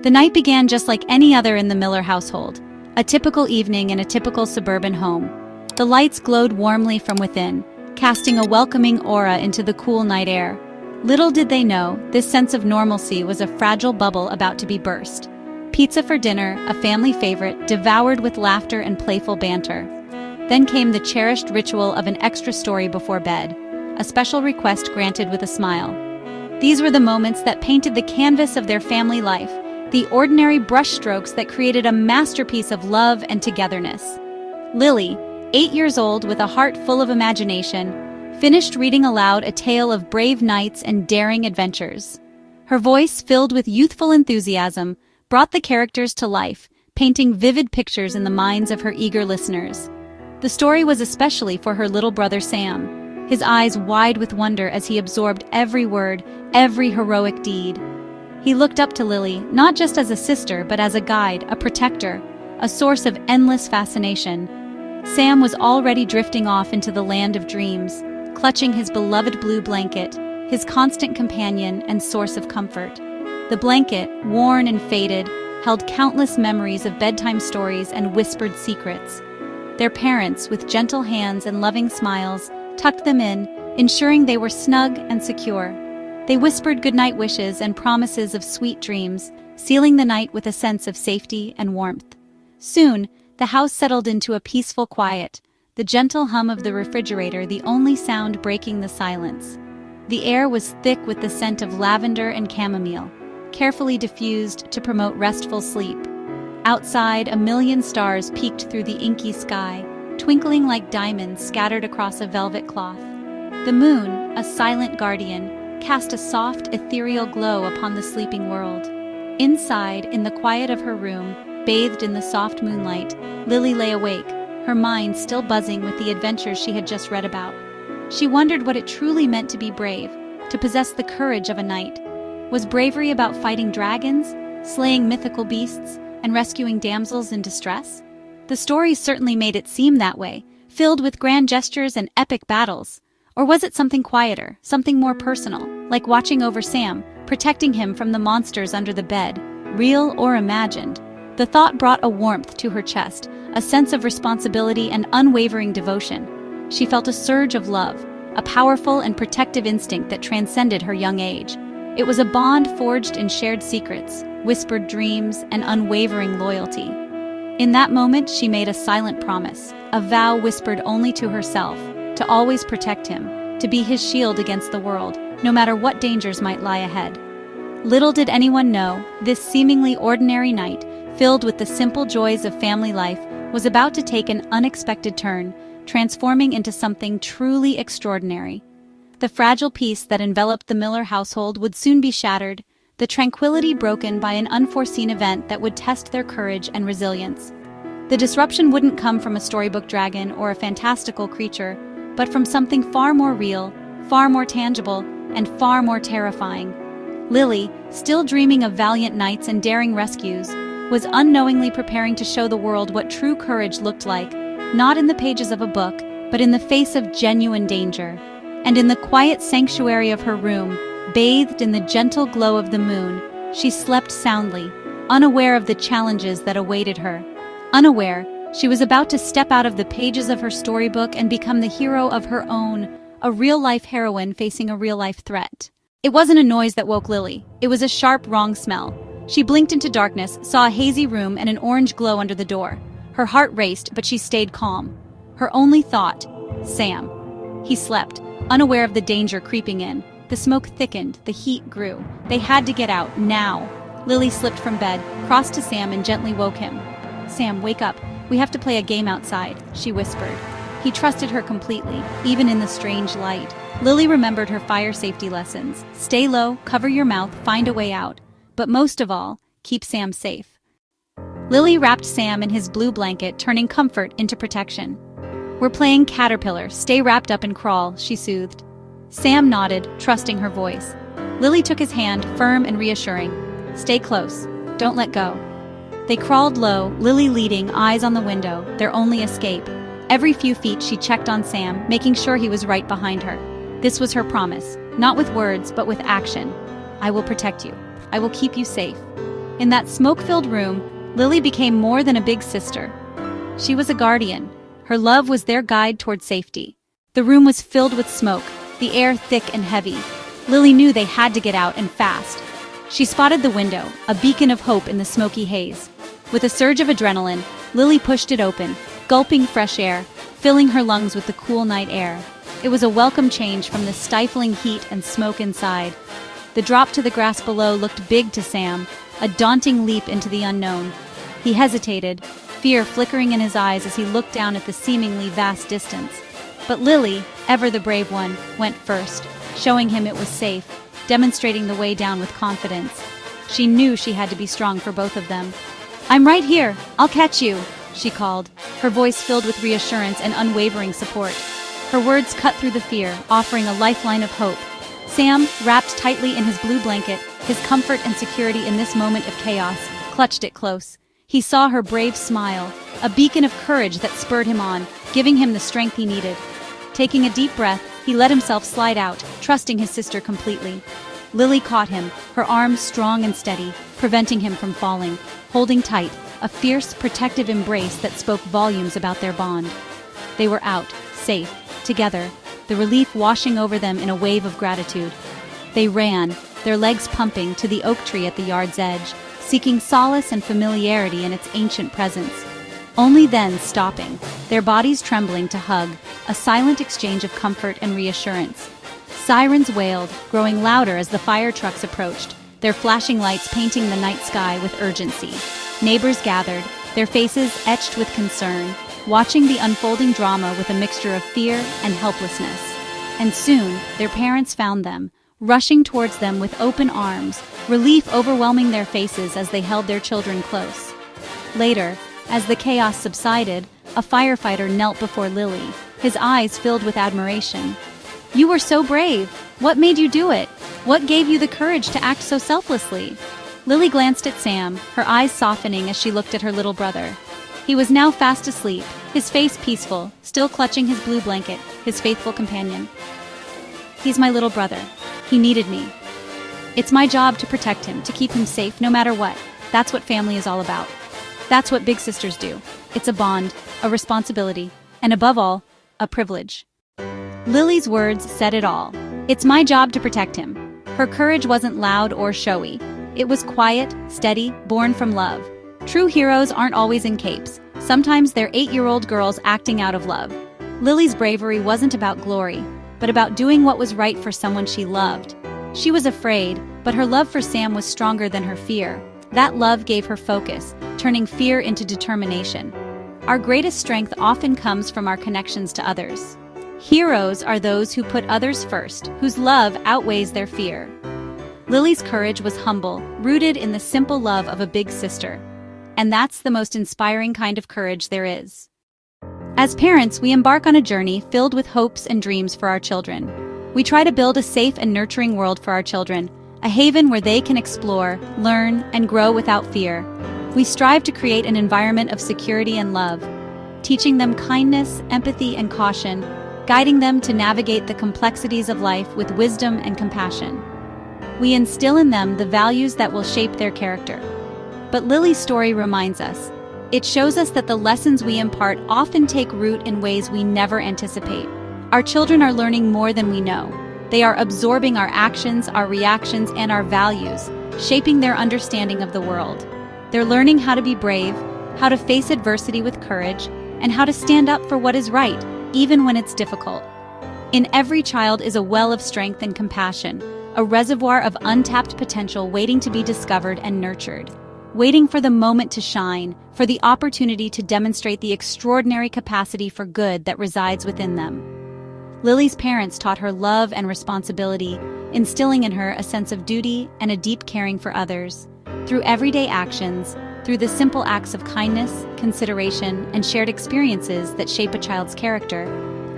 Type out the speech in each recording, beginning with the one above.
The night began just like any other in the Miller household, a typical evening in a typical suburban home. The lights glowed warmly from within, casting a welcoming aura into the cool night air. Little did they know, this sense of normalcy was a fragile bubble about to be burst. Pizza for dinner, a family favorite, devoured with laughter and playful banter. Then came the cherished ritual of an extra story before bed, a special request granted with a smile. These were the moments that painted the canvas of their family life, the ordinary brushstrokes that created a masterpiece of love and togetherness. Lily, 8 years old with a heart full of imagination, finished reading aloud a tale of brave knights and daring adventures. Her voice, filled with youthful enthusiasm, brought the characters to life, painting vivid pictures in the minds of her eager listeners. The story was especially for her little brother Sam, his eyes wide with wonder as he absorbed every word, every heroic deed. He looked up to Lily, not just as a sister, but as a guide, a protector, a source of endless fascination. Sam was already drifting off into the land of dreams, clutching his beloved blue blanket, his constant companion and source of comfort. The blanket, worn and faded, held countless memories of bedtime stories and whispered secrets. Their parents, with gentle hands and loving smiles, tucked them in, ensuring they were snug and secure. They whispered goodnight wishes and promises of sweet dreams, sealing the night with a sense of safety and warmth. Soon, the house settled into a peaceful quiet, the gentle hum of the refrigerator the only sound breaking the silence. The air was thick with the scent of lavender and chamomile, carefully diffused to promote restful sleep. Outside, a million stars peeked through the inky sky, twinkling like diamonds scattered across a velvet cloth. The moon, a silent guardian, cast a soft, ethereal glow upon the sleeping world. Inside, in the quiet of her room, bathed in the soft moonlight, Lily lay awake, her mind still buzzing with the adventures she had just read about. She wondered what it truly meant to be brave, to possess the courage of a knight. Was bravery about fighting dragons, slaying mythical beasts, and rescuing damsels in distress? The stories certainly made it seem that way, filled with grand gestures and epic battles. Or was it something quieter, something more personal, like watching over Sam, protecting him from the monsters under the bed, real or imagined? The thought brought a warmth to her chest, a sense of responsibility and unwavering devotion. She felt a surge of love, a powerful and protective instinct that transcended her young age. It was a bond forged in shared secrets, whispered dreams, and unwavering loyalty. In that moment, she made a silent promise, a vow whispered only to herself, to always protect him, to be his shield against the world, no matter what dangers might lie ahead. Little did anyone know, this seemingly ordinary night, filled with the simple joys of family life, was about to take an unexpected turn, transforming into something truly extraordinary. The fragile peace that enveloped the Miller household would soon be shattered, the tranquility broken by an unforeseen event that would test their courage and resilience. The disruption wouldn't come from a storybook dragon or a fantastical creature, but from something far more real, far more tangible, and far more terrifying. Lily, still dreaming of valiant knights and daring rescues, was unknowingly preparing to show the world what true courage looked like, not in the pages of a book, but in the face of genuine danger. And in the quiet sanctuary of her room, bathed in the gentle glow of the moon, she slept soundly, unaware of the challenges that awaited her. Unaware, she was about to step out of the pages of her storybook and become the hero of her own, a real-life heroine facing a real-life threat. It wasn't a noise that woke Lily. It was a sharp, wrong smell. She blinked into darkness, saw a hazy room and an orange glow under the door. Her heart raced, but she stayed calm. Her only thought, Sam. He slept, unaware of the danger creeping in. The smoke thickened, the heat grew. They had to get out, now. Lily slipped from bed, crossed to Sam and gently woke him. Sam, wake up. We have to play a game outside, she whispered. He trusted her completely, even in the strange light. Lily remembered her fire safety lessons. Stay low, cover your mouth, find a way out. But most of all, keep Sam safe. Lily wrapped Sam in his blue blanket, turning comfort into protection. We're playing caterpillar, stay wrapped up and crawl, she soothed. Sam nodded, trusting her voice. Lily took his hand, firm and reassuring. Stay close, don't let go. They crawled low, Lily leading, eyes on the window, their only escape. Every few feet she checked on Sam, making sure he was right behind her. This was her promise, not with words, but with action. I will protect you. I will keep you safe. In that smoke-filled room, Lily became more than a big sister. She was a guardian. Her love was their guide toward safety. The room was filled with smoke, the air thick and heavy. Lily knew they had to get out and fast. She spotted the window, a beacon of hope in the smoky haze. With a surge of adrenaline, Lily pushed it open, gulping fresh air, filling her lungs with the cool night air. It was a welcome change from the stifling heat and smoke inside. The drop to the grass below looked big to Sam, a daunting leap into the unknown. He hesitated, fear flickering in his eyes as he looked down at the seemingly vast distance. But Lily, ever the brave one, went first, showing him it was safe, demonstrating the way down with confidence. She knew she had to be strong for both of them. "I'm right here. I'll catch you," she called, her voice filled with reassurance and unwavering support. Her words cut through the fear, offering a lifeline of hope. Sam, wrapped tightly in his blue blanket, his comfort and security in this moment of chaos, clutched it close. He saw her brave smile, a beacon of courage that spurred him on, giving him the strength he needed. Taking a deep breath, he let himself slide out, trusting his sister completely. Lily caught him, her arms strong and steady, preventing him from falling, holding tight, a fierce, protective embrace that spoke volumes about their bond. They were out, safe, together, the relief washing over them in a wave of gratitude. They ran, their legs pumping, to the oak tree at the yard's edge, seeking solace and familiarity in its ancient presence. Only then stopping, their bodies trembling to hug, a silent exchange of comfort and reassurance. Sirens wailed, growing louder as the fire trucks approached, their flashing lights painting the night sky with urgency. Neighbors gathered, their faces etched with concern, watching the unfolding drama with a mixture of fear and helplessness. And soon, their parents found them, rushing towards them with open arms, relief overwhelming their faces as they held their children close. Later, as the chaos subsided, a firefighter knelt before Lily, his eyes filled with admiration. "You were so brave. What made you do it? What gave you the courage to act so selflessly?" Lily glanced at Sam, her eyes softening as she looked at her little brother. He was now fast asleep, his face peaceful, still clutching his blue blanket, his faithful companion. "He's my little brother. He needed me. It's my job to protect him, to keep him safe no matter what. That's what family is all about. That's what big sisters do. It's a bond, a responsibility, and above all, a privilege." Lily's words said it all. It's my job to protect him. Her courage wasn't loud or showy. It was quiet, steady, born from love. True heroes aren't always in capes. Sometimes they're 8-year-old girls acting out of love. Lily's bravery wasn't about glory, but about doing what was right for someone she loved. She was afraid, but her love for Sam was stronger than her fear. That love gave her focus, turning fear into determination. Our greatest strength often comes from our connections to others. Heroes are those who put others first, whose love outweighs their fear. Lily's courage was humble, rooted in the simple love of a big sister. And that's the most inspiring kind of courage there is. As parents, we embark on a journey filled with hopes and dreams for our children. We try to build a safe and nurturing world for our children, a haven where they can explore, learn, and grow without fear. We strive to create an environment of security and love, teaching them kindness, empathy, and caution, guiding them to navigate the complexities of life with wisdom and compassion. We instill in them the values that will shape their character. But Lily's story reminds us. It shows us that the lessons we impart often take root in ways we never anticipate. Our children are learning more than we know. They are absorbing our actions, our reactions, and our values, shaping their understanding of the world. They're learning how to be brave, how to face adversity with courage, and how to stand up for what is right, even when it's difficult. In every child is a well of strength and compassion, a reservoir of untapped potential waiting to be discovered and nurtured, waiting for the moment to shine, for the opportunity to demonstrate the extraordinary capacity for good that resides within them. Lily's parents taught her love and responsibility, instilling in her a sense of duty and a deep caring for others. Through everyday actions, through the simple acts of kindness, consideration, and shared experiences that shape a child's character,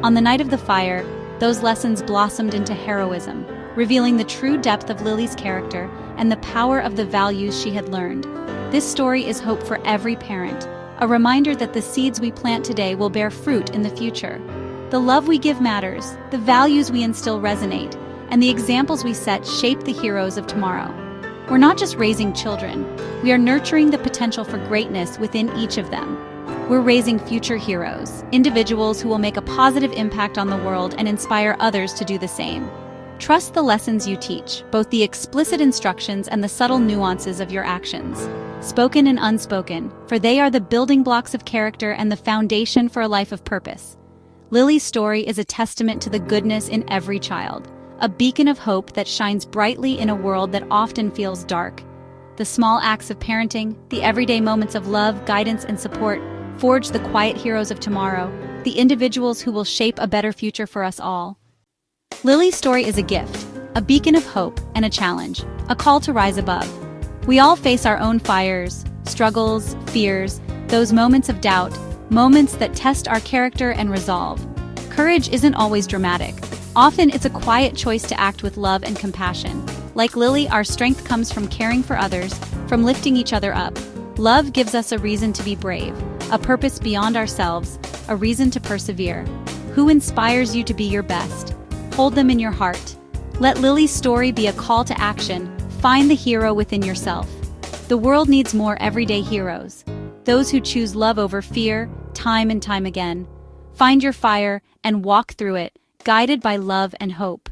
on the night of the fire, those lessons blossomed into heroism, revealing the true depth of Lily's character and the power of the values she had learned. This story is hope for every parent, a reminder that the seeds we plant today will bear fruit in the future. The love we give matters, the values we instill resonate, and the examples we set shape the heroes of tomorrow. We're not just raising children, we are nurturing the potential for greatness within each of them. We're raising future heroes, individuals who will make a positive impact on the world and inspire others to do the same. Trust the lessons you teach, both the explicit instructions and the subtle nuances of your actions, spoken and unspoken, for they are the building blocks of character and the foundation for a life of purpose. Lily's story is a testament to the goodness in every child, a beacon of hope that shines brightly in a world that often feels dark. The small acts of parenting, the everyday moments of love, guidance, and support forge the quiet heroes of tomorrow, the individuals who will shape a better future for us all. Lily's story is a gift, a beacon of hope and a challenge, a call to rise above. We all face our own fires, struggles, fears, those moments of doubt, moments that test our character and resolve. Courage isn't always dramatic. Often it's a quiet choice to act with love and compassion. Like Lily, our strength comes from caring for others, from lifting each other up. Love gives us a reason to be brave, a purpose beyond ourselves, a reason to persevere. Who inspires you to be your best? Hold them in your heart. Let Lily's story be a call to action. Find the hero within yourself. The world needs more everyday heroes, those who choose love over fear, time and time again. Find your fire and walk through it, guided by love and hope.